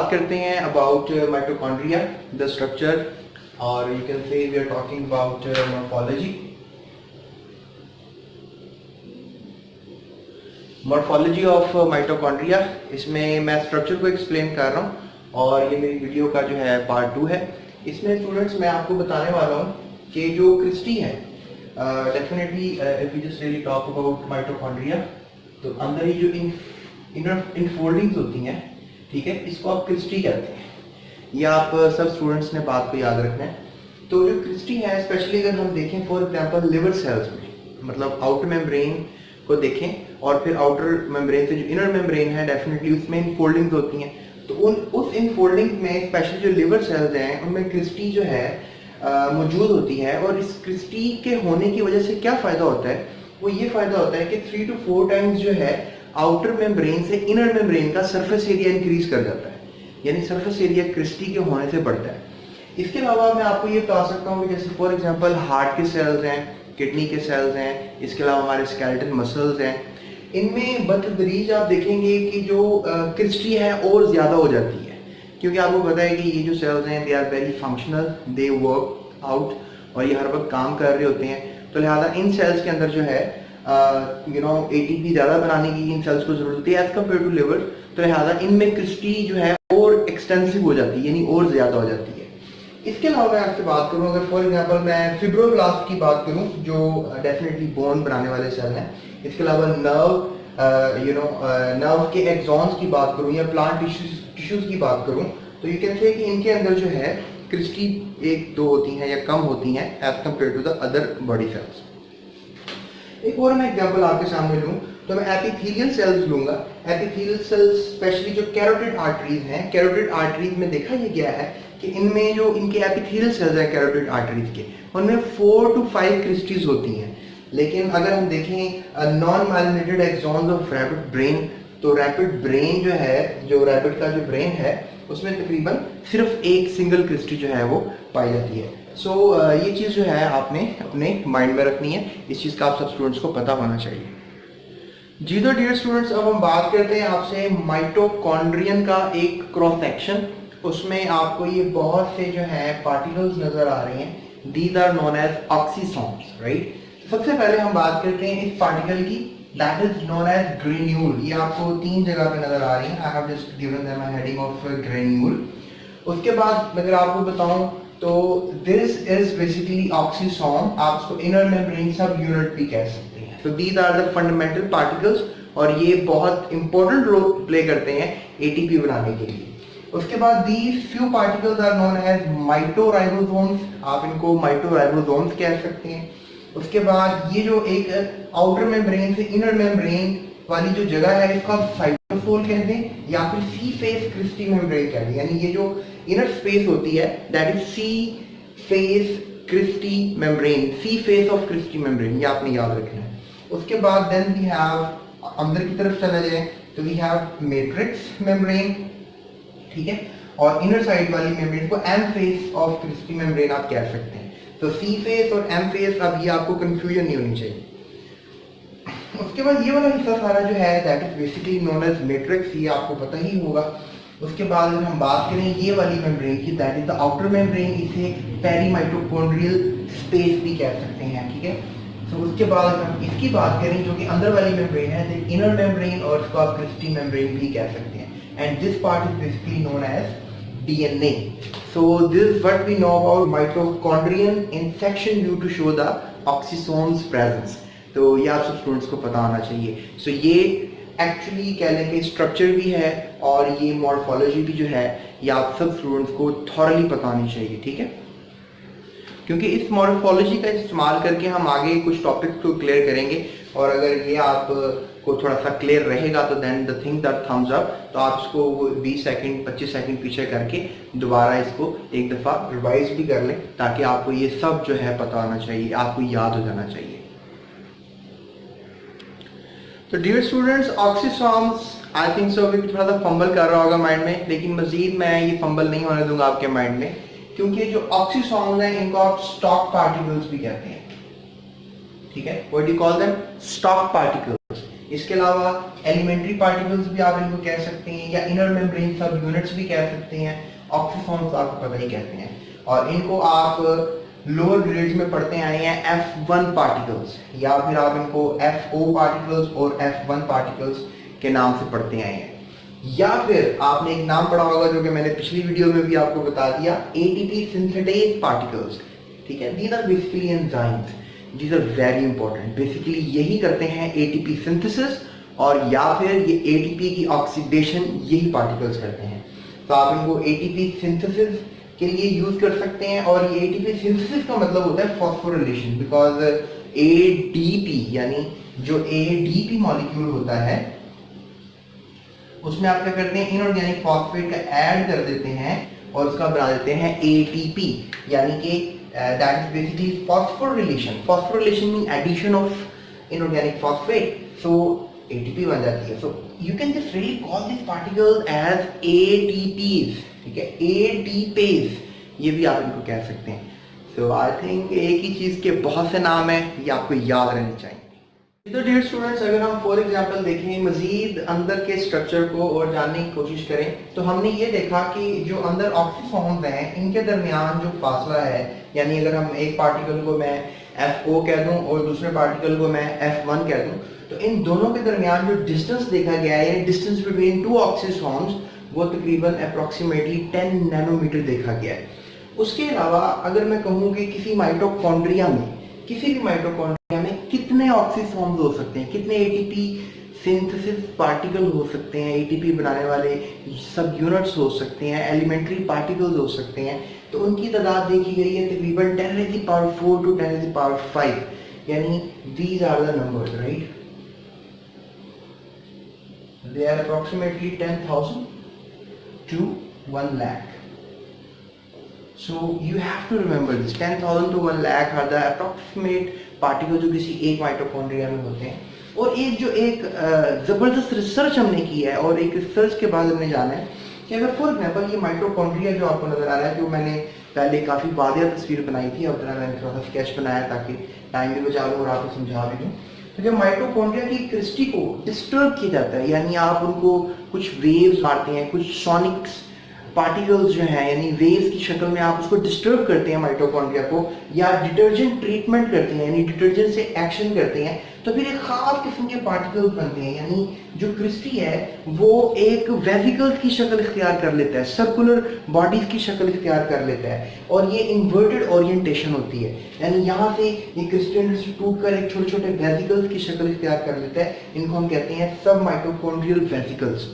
बात करते हैं अबाउट माइटोकॉन्ड्रिया, द स्ट्रक्चर, और you can say we are talking about morphology of mitochondria. इसमें मैं स्ट्रक्चर को एक्सप्लेन कर रहा हूँ और ये मेरी वीडियो का जो है पार्ट 2 है। इसमें स्टूडेंट्स मैं आपको बताने वाला हूँ कि जो क्रिस्टी है, definitely if you just really talk about mitochondria, तो अंदर ही जो इनर इनफोल्डिंग्स होती हैं, ठीक है, इसको आप क्रिस्टी कहते हैं। ये आप सब स्टूडेंट्स ने बात को याद रखना है। तो जो क्रिस्टी है, स्पेशली अगर हम देखें फॉर एग्जांपल लिवर सेल्स में, मतलब आउटर मेम्ब्रेन को देखें और फिर आउटर मेम्ब्रेन से जो इनर मेम्ब्रेन है, डेफिनेटली उसमें इनफोल्डिंग्स होती हैं। तो उस इनफोल्डिंग में स्पेशली जो लिवर सेल्स हैं उनमें क्रिस्टी जो है मौजूद होती है। और इस क्रिस्टी के होने की वजह से क्या फ़ायदा होता है, वो ये फ़ायदा होता है कि 3 to 4 टाइम्स जो है आउटर मेम्ब्रेन से इनर मेम्ब्रेन का सरफेस एरिया इंक्रीज कर जाता है, यानी सरफेस एरिया क्रिस्टी के होने से बढ़ता है। इसके अलावा मैं आपको ये बता सकता हूँ कि जैसे फॉर एग्जांपल हार्ट के सेल्स हैं, किडनी के सेल्स हैं, इसके अलावा हमारे स्केलेटन मसल्स हैं, इनमें बतदरीज आप देखेंगे कि जो क्रिस्टी है और ज़्यादा हो जाती है, क्योंकि आपको पता है कि ये जो सेल्स हैं they are very functional, they work out, और ये हर वक्त काम कर रहे होते हैं। तो लिहाजा इन सेल्स के अंदर जो है एटीपी ज़्यादा बनाने की इन सेल्स को जरूरत होती है एज कम्पेयर टू लिवर। तो लिहाजा इनमें क्रिस्टी जो है और एक्सटेंसिव हो जाती है, यानी और ज़्यादा हो जाती है। इसके अलावा मैं आपसे बात करूं, अगर फॉर एग्जांपल मैं फिब्रोब्लास्ट की बात करूं जो डेफिनेटली बोन बनाने वाले सेल हैं, इसके अलावा नर्व के एक्सॉन्स की बात करूं या प्लांट टिश्यूज की बात करूं, तो यू कैन से कि इनके अंदर जो है क्रिस्टी 1-2 होती हैं या कम होती हैं as compared to the other body cells. एक और मैं एग्जांपल आपके सामने लूं तो मैं एपिथेलियल सेल्स लूंगा। एपिथेलियल सेल्स स्पेशली जो कैरोटिड आर्टरीज हैं, कैरोटिड आर्टरीज में देखा ये गया है कि इनमें जो इनके एपिथेलियल सेल्स हैं कैरोटिड आर्टरीज के, उनमें 4 to 5 क्रिस्टीज होती हैं। लेकिन अगर हम देखें non myelinated axons of rabbit brain, तो रैबिट ब्रेन जो है, जो रैबिट का जो ब्रेन है, उसमें तकरीबन सिर्फ एक सिंगल क्रिस्टी जो है वो पाई जाती है। सो ये चीज़ जो है आपने अपने माइंड में रखनी है, इस चीज़ का आप सब स्टूडेंट्स को पता होना चाहिए। जी तो डियर स्टूडेंट्स, अब हम बात करते हैं आपसे माइटोकॉन्ड्रियन का एक क्रॉस सेक्शन। उसमें आपको ये बहुत से जो है पार्टिकल्स नजर आ रहे हैं, these are known as oxysomes, right. सबसे पहले हम बात करते हैं इस पार्टिकल की, that is known as granule. ये आपको 3 जगह पे नजर आ रही है, I have just given them a heading of granule. उसके बाद अगर आपको बताऊं तो दिस इज बेसिकली ऑक्सीसोम, आप इसको इनर मेम्ब्रेन सब यूनिट भी कह सकते हैं। तो these are the fundamental particles और ये बहुत इंपॉर्टेंट रोल प्ले करते हैं एटीपी बनाने के लिए। उसके बाद these few particles are known as mitoribosomes, आप इनको माइटोराइबोसोम्स कह सकते हैं। उसके बाद ये जो एक आउटर मेम्ब्रेन से इनर मेम्ब्रेन वाली जो जगह है, इसको आप साइटोसोल कह दें या फिर सी फेस क्रिस्टी मेम्ब्रेन कह दें, यानी ये जो इनर स्पेस होती है that is C face cristae membrane, C face of cristae membrane, ये आपने याद रखना है। उसके बाद देन वी हैव, अंदर की तरफ चले जाए तो वी हैव मैट्रिक्स मेम्ब्रेन, ठीक है, और इनर साइड वाली मेम्ब्रेन को M face of cristae membrane आप कह सकते हैं। तो सी फेस और एम फेस, अब ये आपको कंफ्यूजन नहीं होनी चाहिए। उसके बाद ये वाला हिस्सा सारा जो है that is basically known as matrix, ये आपको पता ही होगा। उसके बाद अगर हम बात करें ये वाली मेम्ब्रेन की, that is the outer membrane, इसे पेरीमाइटोकॉन्ड्रियल स्पेस भी कह सकते हैं, ठीक है। तो उसके बाद अगर हम इसकी बात करें जो कि अंदर वाली मेम्ब्रेन है, तो इनर मेम्ब्रेन, और इसको आप क्रिस्टी मेम्ब्रेन भी कह सकते हैं। And this part is basically known as DNA. So this is what we know about mitochondrion in section due to show the oxysomes presence. तो ये आप सब स्टूडेंट्स को पता होना चाहिए। So ये एक्चुअली कह लें कि स्ट्रक्चर भी है और ये मॉर्फोलॉजी भी जो है ये आप सब स्टूडेंट्स को थॉरली पता होनी चाहिए, ठीक है, क्योंकि इस मॉर्फोलॉजी का इस्तेमाल करके हम आगे कुछ टॉपिक्स को क्लियर करेंगे। और अगर ये आप को थोड़ा सा क्लियर रहेगा तो then the thing that thumbs up, तो आप इसको 20 सेकंड 25 सेकंड पीछे करके दोबारा इसको एक दफ़ा रिवाइज भी कर लें, ताकि आपको ये सब जो है पता होना चाहिए, आपको याद हो जाना चाहिए। तो dear students, oxysomes I think so अभी थोड़ा सा फंबल कर रहा होगा माइंड में, लेकिन मजीद मैं ये फंबल नहीं होने दूंगा आपके माइंड में, क्योंकि जो ऑक्सीसोम्स हैं इनको आप स्टॉक पार्टिकल्स भी कहते हैं, ठीक है। What do you call them? Stock particles. इसके अलावा एलिमेंट्री पार्टिकल्स भी आप इनको कह सकते हैं, या इनर मेम्ब्रेन सब यूनिट्स भी कह सकते हैं, ऑक्सीफॉर्म्स आपको पता ही कहते हैं, और इनको आप लोअर ग्रेड्स में पढ़ते आए हैं F1 पार्टिकल्स, या फिर आप इनको FO पार्टिकल्स और F1 पार्टिकल्स के नाम से पढ़ते आए हैं। या फिर आपने एक नाम पढ़ा होगा जो कि मैंने पिछली वीडियो में भी आपको बता दिया, ATP सिंथेटेज पार्टिकल्स, ठीक है। These are basically enzymes, these are very important, basically यही करते हैं ATP सिंथेसिस, और या फिर ये ATP की ऑक्सीडेशन यही पार्टिकल्स करते हैं। तो आप इनको ATP सिंथेसिस के लिए यूज कर सकते हैं, और ये ATP सिंथेसिस का मतलब होता है फॉस्फोरिलेशन, बिकॉज ADP यानी जो ADP मॉलिक्यूल होता है उसमें आप क्या करते हैं, इनऑर्गेनिक फॉस्फेट का ऐड कर देते हैं और उसका बना देते हैं ATP, यानी कि that is basically phosphorylation. Phosphorylation mean addition of inorganic phosphate, so ATP बन जाती है। So you can just really call this particles as ATPs, ठीक है, ATPase, ये भी आप इनको कह सकते हैं। सो आई थिंक एक ही चीज के बहुत से नाम है, ये आपको याद रहने चाहिए। तो डियर स्टूडेंट्स, अगर हम फॉर एग्जांपल देखें मजीद अंदर के स्ट्रक्चर को और जानने की कोशिश करें, तो हमने ये देखा कि जो अंदर ऑक्सीफॉर्म्स हैं इनके दरमियान जो फासला है, यानी अगर हम एक पार्टिकल को मैं FO कह दूं और दूसरे पार्टिकल को मैं F1 कह दूं, तो इन दोनों के दरमियान जो डिस्टेंस देखा गया है, यानी डिस्टेंस बिटवीन टू ऑक्सीफॉर्म्स, वो तकरीबन अप्रोक्सीमेटली 10 नैनोमीटर देखा गया है। उसके अलावा अगर मैं कहूँ कि किसी माइटोकॉन्ड्रिया में, किसी भी माइटोकॉन्ड्रिया में कितने ऑक्सीफॉर्म्स हो सकते हैं, कितने ATP सिंथेसिस पार्टिकल हो सकते हैं, ATP बनाने वाले सब यूनिट्स हो सकते हैं, एलिमेंट्री पार्टिकल्स हो सकते हैं, तो उनकी तादाद देखी गई है तकरीबन 10⁴ to 10⁵, यानी these are the numbers, right? They are approximately 10,000 to 1 lakh. So you have to remember this, 10,000 to 1 lakh are the approximate particles जो किसी एक माइटोकॉन्ड्रिया में होते हैं। और एक ज़बरदस्त रिसर्च हमने की है, और एक रिसर्च के बाद हमने जाना है कि अगर फॉर एग्जाम्पल ये माइटोकॉन्ड्रिया जो आपको नजर आ रहा है, जो मैंने पहले काफ़ी वादिया तस्वीर बनाई थी, अब मैंने थोड़ा सा स्केच बनाया ताकि टाइम भी बचा लूँ और आपको समझा भी दूँ। तो जब माइटोकॉन्ड्रिया की क्रिस्टी को डिस्टर्ब किया जाता है, यानी आप उनको कुछ वेव्स मारते हैं, कुछ सोनिक्स पार्टिकल्स जो हैं, यानी वेव्स की शक्ल में आप उसको डिस्टर्ब करते हैं माइटोकॉन्ड्रिया को, या डिटर्जेंट ट्रीटमेंट करते हैं, यानी डिटर्जेंट से एक्शन करते हैं, तो फिर एक खास किस्म के पार्टिकल्स बनते हैं, यानी जो क्रिस्टी है वो एक वेसिकल्स की शक्ल इख्तियार कर लेता है, सर्कुलर बॉडीज की शक्ल इख्तियार कर लेता है, और ये इन्वर्टेड ओरिएंटेशन होती है, यानी यहाँ से ये क्रिस्टल टूट कर एक छोटे छोटे वेसिकल्स की शक्ल इख्तियार कर लेता है। इनको हम कहते हैं सब माइटोकॉन्ड्रियल वेसिकल्स।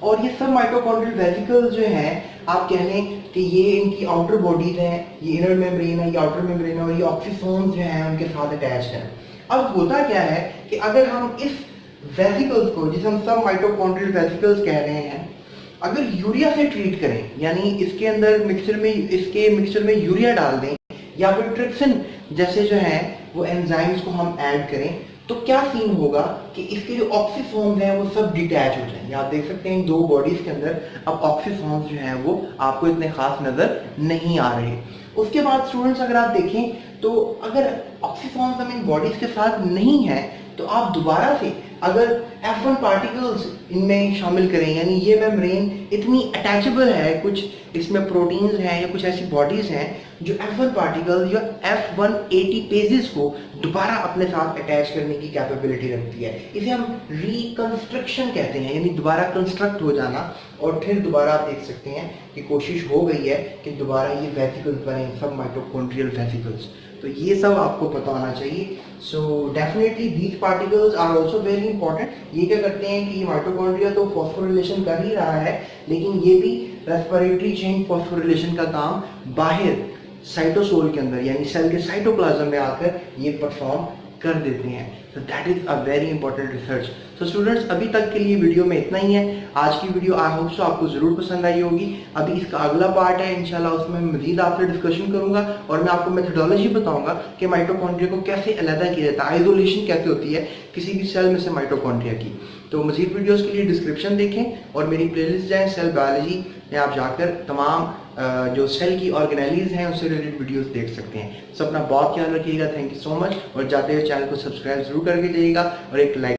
और ये सब माइटोकॉन्ड्रियल वेसिकल्स जो हैं, आप कह लें कि ये इनकी आउटर बॉडीज हैं, ये इनर मेम्ब्रेन है, ये आउटर मेम्ब्रेन है, और ये ऑक्सीसोम्स जो हैं उनके साथ अटैच्ड हैं। अब होता क्या है कि अगर हम इस वेसिकल्स को, जिसे हम सब माइटोकॉन्ड्रियल वेसिकल्स कह रहे हैं, अगर यूरिया से ट्रीट करें, यानी इसके अंदर मिक्सचर में यूरिया डाल दें, या फिर ट्रिप्सिन जैसे जो हैं वो एंजाइम्स को हम ऐड करें, तो क्या सीन होगा कि इसके जो ऑक्सीफॉर्म्स हैं वो सब डिटैच हो जाएंगे। आप देख सकते हैं इन दो बॉडीज के अंदर अब ऑक्सीफॉर्म्स जो हैं वो आपको इतने खास नजर नहीं आ रहे। उसके बाद स्टूडेंट्स अगर आप देखें तो अगर ऑक्सीफॉर्म्स हम इन बॉडीज के साथ नहीं है, तो आप दोबारा से अगर F1 पार्टिकल्स इनमें शामिल करें, यानी ये मेम्ब्रेन इतनी अटैचेबल है, कुछ इसमें प्रोटीन्स हैं या कुछ ऐसी बॉडीज हैं जो F1 पार्टिकल्स या F1 ATPases को दोबारा अपने साथ अटैच करने की कैपेबिलिटी रखती है। इसे हम रिकंस्ट्रक्शन कहते हैं, यानी दोबारा कंस्ट्रक्ट हो जाना, और फिर दोबारा आप देख सकते हैं कि कोशिश हो गई है कि दोबारा ये वेसिकल्स बने, सब माइटोकॉन्ड्रियल वेसिकल्स। तो ये सब आपको पता होना चाहिए। So definitely these particles are also very important. ये क्या करते हैं कि ये माइटोकॉन्ड्रिया तो फॉस्फोरिलेशन कर ही रहा है, लेकिन ये भी रेस्पिरेटरी चेन फॉस्फोरिलेशन का काम बाहर साइटोसोल के अंदर, यानी सेल के साइटोप्लाज्म में आकर ये परफॉर्म कर देते हैं। तो that is a very important research. तो स्टूडेंट्स, अभी तक के लिए वीडियो में इतना ही है। आज की वीडियो आई होप सो आपको जरूर पसंद आई होगी। अभी इसका अगला पार्ट है, इंशाल्लाह उसमें मजीद आपसे डिस्कशन करूंगा, और मैं आपको मेथोडोलॉजी बताऊंगा कि माइटोकॉन्ड्रिया को कैसे अलग किया जाता है, आइसोलेशन कैसे होती है किसी भी सेल में से माइटोकॉन्ड्रिया की। तो मजीद वीडियोस के लिए डिस्क्रिप्शन देखें, और मेरी प्लेलिस्ट जाएं सेल बायोलॉजी में, आप जाकर तमाम जो सेल की ऑर्गेनेलीज हैं उससे रिलेटेड वीडियोस देख सकते हैं। सो अपना बहुत ख्याल रखिएगा। थैंक यू सो मच, और जाते हुए चैनल को सब्सक्राइब जरूर करके जाइएगा और एक लाइक